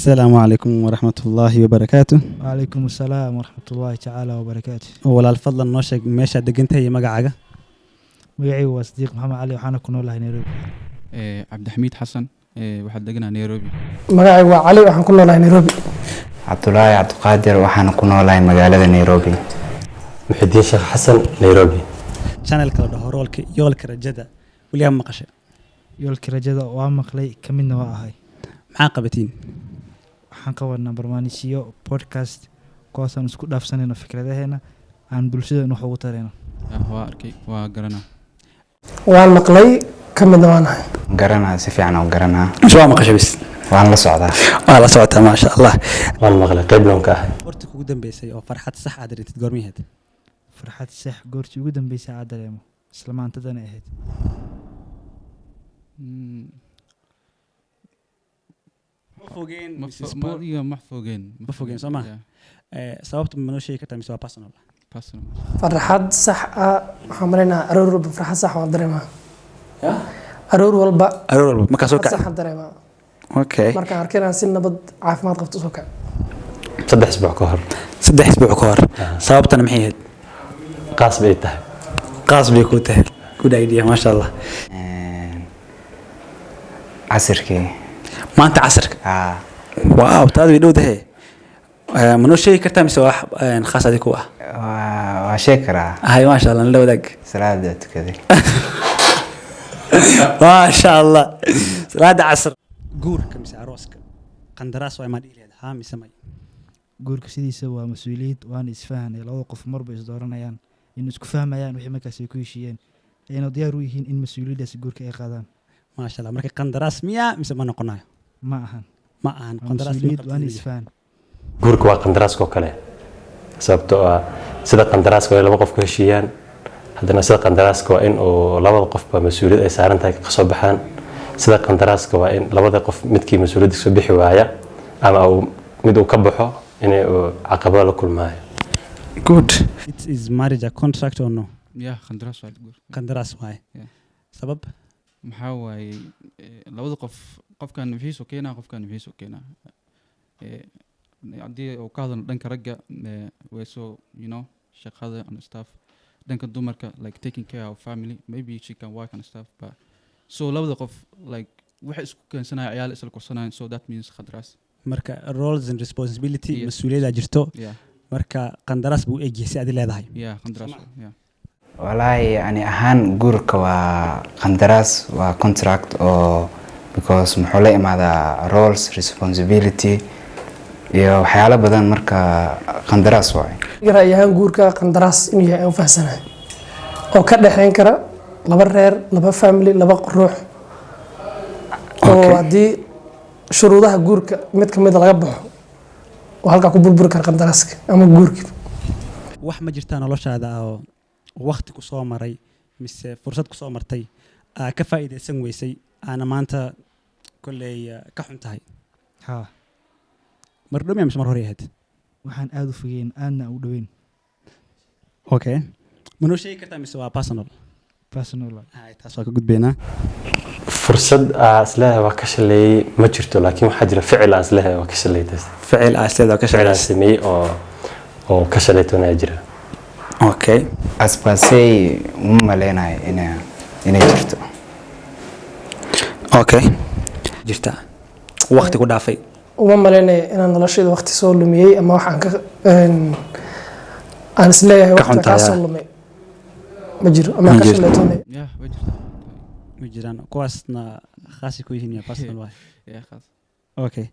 السلام عليكم ورحمة الله وبركاته. وعليكم السلام ورحمة الله تعالى وبركاته. ولا الفضل نوشك ماشي دقنتها هي مقعقة. magacaygu waa Sadiiq Maxamed Cali waxaana ku noolahay Nairobi. Cabdixamiid Xasan waxaan deganaa Nairobi. magacaygu waa Cali waxaan ku noolahay Nairobi. Cabdullaahi Cabdiqaadir waxaan ku noolahay magaalada Nairobi. Muxudiin Sheekh Xasan Nairobi. channel kala dhaho roolka yoolka rajada waliya maqashay. yoolka rajada waa maqlay ka midna waa ahay. maxaa qabatiin? waxaan qabanaa barnaamijyo podcast kuwaasaan isku dhaafsanayno fikradaheena aan bulshada wax ugu tarayno. waa arkay waa garanaa. waan maqlay ka midna waan ahay. garanaa si fiican oo garanaa. waa maqashay bis. waan la socdaa. waa la socotaa ma sha Allah. waan maqlay qaybnoon ka ahay. horta kugu dambeysay oo farxad sax aad dhintid goormiyeed? farxad sax goortii ugu dambeysay aad dareemo isla maantadan ahayd. ma fogeen soo ma sababta ma noo sheegi kartaa mise waa personal? farxad sax ah waxaan maleynaa aroor walba farxad sax waan dareemaa. aroor walba markaa soo sax aan dareemaa. okay markaan arkay inaan si nabad caafimaad qabto soo kac 3 isbuuc ka hor. 3 isbuuc ka hor. sababtana maxay ahayd? qaas bay tahay. qaas bay ku tahay. good idea ma sha Allah. casirkii maanta casirka waaw taad way dhowdahay. ma noo sheegi kartaa mise wax khaas adiga ku ah? waa sheeg karaa. hay ma sha Allah la wadaag salaada tukaday. ma sha Allah salaada casr. guurka mise arooska qandaraas waa ma dhiileed ha mise may? guurka sidiisa waa mas'uuliyad waan isfahan labada qof marba is dooranayaan in isku fahmayaan wixii markaas ay ku heshiiyeen ayna diyaar u yihiin in mas'uuliyadaas guurka ay qaadaan. ما شاء الله مركي قندراس مياه مس ما نقناه ما أهان قندراس وأنا إسفان guurka waa qandaraaska oo kale sababtoo ah sida qandaraaska ay laba qof ku heshiiyaan haddana sida qandaraaska waa in oo labada qofba mas'uuliyad ay saaran tahay ka soo baxaan sida qandaraaska waa in labada qof midkii mas'uuliyadda soo bixi waaya ama mid uu ka baxo inay caqabado la kulmaayo. good. It is marriage a contract or no? yeah qandaraas waa guur. qandaraas waay. sabab maxaa waaye labada qofkan wixiisu keenaa qofkan wixiisu keenaa haddii uu ka hadlo dhanka ragga weeso you know shaqada and stuff dhanka dumarka like taking care of family maybe she can work and stuff but so labada qof like waxay isku keensanaya ciyaal isla korsanayaan so that means qandaraas marka roles and responsibility mas'uuliyadda jirto marka qandaraas buu eegyahay si aad leedahay. qandaraas walaahi ani ahaan guurka waa qandaraas waa contract oo because muxuu la imaadaa roles responsibility iyo waxyaalo badan marka qandaraas waay. garay ahaan guurka qandaraas inuu yahay aan fahamsanahay oo ka dhaxeyn kara laba reer laba family laba ruux oo hadii shuruudaha guurka mid ka mid laga baxo oo halka ku burbur kara qandaraaska ama guurka. wax ma jirtaa noloshaada oo waqti ku soo maray mise fursad ku soo martay ka faa'iideysan weysay ana maanta kulay ka xun tahay? ha mar dhow mise mar hore ahayd? waxaan aad u fogeen aadna u dhaweyn. okay ma noo sheegi kartaa mise waa personal? hay taas waa ka gudbeynaa. fursad aslaha waa ka shaleeyay ma jirto laakiin waxa jira ficil aslaha waa ka shaleeyay. ficil aslaha waa ka shaleeyay sameey oo ka shaleeytona jira. okay asbaasay uma maleynayo inay jirto. okay jirta waqti ku dhaafay uma maleynayo inaan noloshayda waqti soo lumiyay ama waxaan ka aan isleeyahay waqti ka soo lumay ma jiro ama ka shaleeytona. ma jiraan kuwaasna khaasi ku yihiin personal waay. khaas. okay